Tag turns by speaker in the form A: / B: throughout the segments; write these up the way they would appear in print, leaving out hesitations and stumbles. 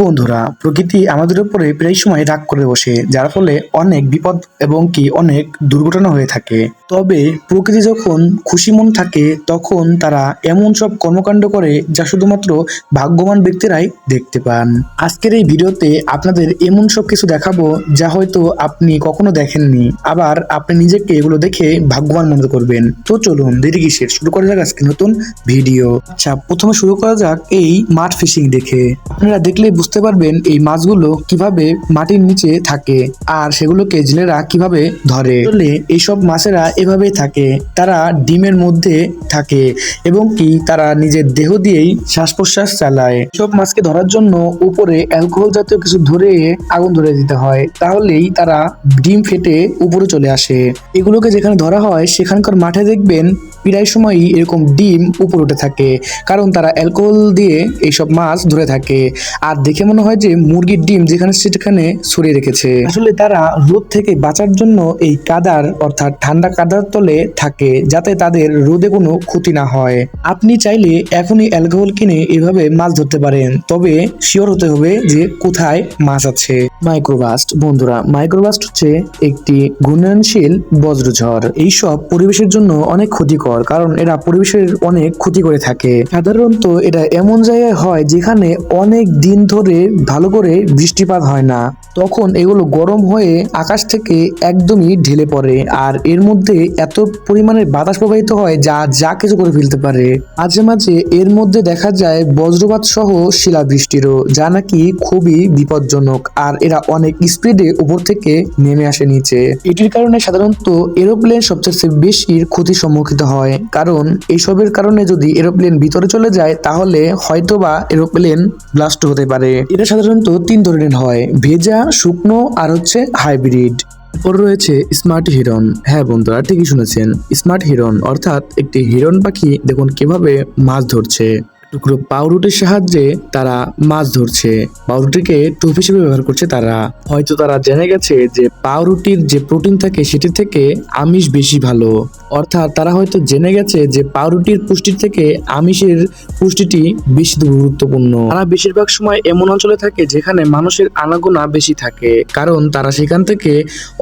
A: বন্ধুরা, প্রকৃতি আমাদের উপরে প্রায় সময় রাগ করে বসে, যার ফলে অনেক বিপদ এবং অনেক দুর্ঘটনা হয়ে থাকে। তবে প্রকৃতি যখন খুশি মন থাকে তখন তারা এমন সব কর্মকাণ্ড করে যা শুধুমাত্র ভাগ্যবান ব্যক্তিরাই দেখতে পান। আজকের এই ভিডিওতে আপনাদের এমন সব কিছু দেখাবো যা হয়তো আপনি কখনো দেখেননি, আবার আপনি নিজেকে এগুলো দেখে ভাগ্যবান মনে করবেন। তো চলুন দেরি কিসের, শুরু করা যাক আজকে নতুন ভিডিও। আচ্ছা, প্রথমে শুরু করা যাক এই মাড ফিশিং দেখে। আপনারা দেখলেই বুঝতে পারবেন এই মাছগুলো কিভাবে মাটির নিচে থাকে আর সেগুলোকে জেলেরা কিভাবে ধরে। আসলে এইসব মাছেরা এভাবেই থাকে, তারা ডিমের মধ্যে থাকে এবং তারা নিজের দেহ দিয়েই শ্বাস প্রশ্বাস চালায়। সব মাছকে ধরার জন্য উপরে অ্যালকোহল জাতীয় কিছু ধরে আগুন ধরে দিতে হয়, তাহলেই তারা ডিম ফেটে উপরে চলে আসে। এগুলোকে যেখানে ধরা হয় সেখানকার মাঠে দেখবেন প্রায় সময়ই এরকম ডিম উপরে উঠে থাকে, কারণ তারা অ্যালকোহল দিয়ে এইসব মাছ ধরে থাকে। আর দেখে মনে হয় যে মুরগির ডিম যেখানে সেখানে ছড়িয়ে রেখেছে। আসলে তারা রোদ থেকে বাঁচার জন্য এই কাদার অর্থাৎ ঠান্ডা কাদার তলে থাকে, যাতে তাদের রোদে কোনো ক্ষতি না হয়। আপনি চাইলে এখনই অ্যালকোহল কিনে এভাবে মাছ ধরতে পারেন, তবে শিওর হতে হবে যে কোথায় মাছ আছে। মাইক্রোবাস্ট বন্ধুরা, মাইক্রোবাস্ট হচ্ছে একটি ঘূর্ণয়নশীল বজ্রঝড়। এইসব পরিবেশের জন্য অনেক ক্ষতিকর, কারণ এরা পরিবেশের অনেক ক্ষতি করে থাকে। সাধারণত এটা এমন জায়গায় হয় যেখানে অনেক দিন ধরে ভালো করে বৃষ্টিপাত হয় না, তখন এগুলো গরম হয়ে আকাশ থেকে একদমই ঢেলে পড়ে, আর এর মধ্যে এত পরিমাণে বাতাস প্রবাহিত হয় যা যা কিছু করে ফেলতে পারে। মাঝে মাঝে এর মধ্যে দেখা যায় বজ্রপাত সহ শিলাবৃষ্টিরও, যা নাকি খুবই বিপজ্জনক। আর এরা অনেক স্পিডে উপর থেকে নেমে আসে নিচে। এটির কারণে সাধারণত এরোপ্লেন সবচেয়ে বেশি ক্ষতির সম্মুখীন হয়, কারণ এইসবের কারণে যদি এরোপ্লেন ভিতরে চলে যায় তাহলে হয়তোবা এরোপ্লেন ব্লাস্ট হতে পারে। এটা সাধারণত 3 ধরনের হয়: ভেজা, শুকনো আর হচ্ছে হাইব্রিড। এরপর রয়েছে স্মার্ট হিরন। হ্যাঁ বন্ধুরা, ঠিকই শুনেছেন, স্মার্ট হিরন অর্থাৎ একটি হিরন পাখি দেখুন কিভাবে মাছ ধরছে। টুকরো পাউরুটির সাহায্যে তারা মাছ ধরছে, পাউরুটিকে টোপ হিসেবে ব্যবহার করছে। তারা হয়তো জেনে গেছে যে পাউরুটির যে প্রোটিন থাকে সেটি থেকে আমিষ বেশি ভালো, অর্থাৎ তারা হয়তো জেনে গেছে যে পাউরুটির পুষ্টির থেকে আমিষের পুষ্টিটি বেশি গুরুত্বপূর্ণ। তারা বেশিরভাগ সময় এমন অঞ্চলে থাকে যেখানে মানুষের আনাগোনা বেশি থাকে, কারণ তারা সেখান থেকে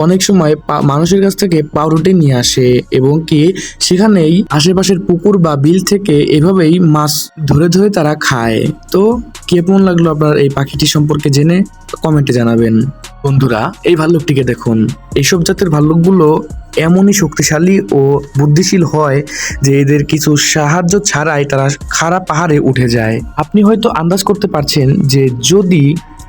A: অনেক সময় মানুষের কাছ থেকে পাউরুটি নিয়ে আসে এবং সেখানেই আশেপাশের পুকুর বা বিল থেকে এভাবেই মাছ ধরে ধরে তারা খায়। তো কেমন লাগলো আপনার এই পাখিটি সম্পর্কে জেনে কমেন্টে জানাবেন। বন্ধুরা, এই ভাল্লুকটিকে দেখুন। এইসব জাতের ভাল্লুকগুলো এমনই শক্তিশালী ও বুদ্ধিশীল হয় যে এদের কিছু সাহায্য ছাড়াই তারা খাড়া পাহাড়ে উঠে যায়। আপনি হয়তো আন্দাজ করতে পারছেন যে যদি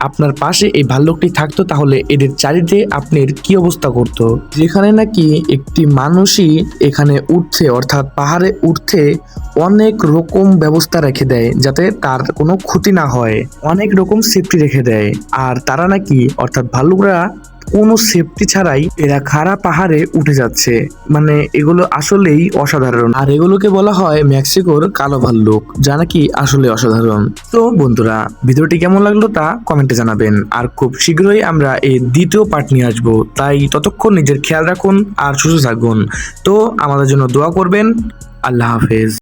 A: আপনার পাশে এই ভাল্লুকটি থাকতো তাহলে এদের চারিদিকে আপনার কি অবস্থা করতো। যেখানে নাকি একটি মানুষই এখানে উঠছে অর্থাৎ পাহাড়ে উঠতে অনেক রকম ব্যবস্থা রেখে দেয় যাতে তার কোনো ক্ষতি না হয়, অনেক রকম সেফটি রেখে দেয়। আর তারা নাকি অর্থাৎ ভাল্লুকরা কোনো সেফটি ছাড়াই এরা খাড়া পাহাড়ে উঠে যাচ্ছে, মানে এগুলো আসলেই অসাধারণ। আর এগুলোকে বলা হয় মেক্সিকোর কালো ভাল্লুক, যা নাকি আসলে অসাধারণ। তো বন্ধুরা, ভিডিওটি কেমন লাগলো তা কমেন্টে জানাবেন। আর খুব শীঘ্রই আমরা এই দ্বিতীয় পার্ট নিয়ে আসবো, তাই ততক্ষণ নিজের খেয়াল রাখুন আর সুস্থ থাকুন। তো আমাদের জন্য দোয়া করবেন। আল্লাহ হাফেজ।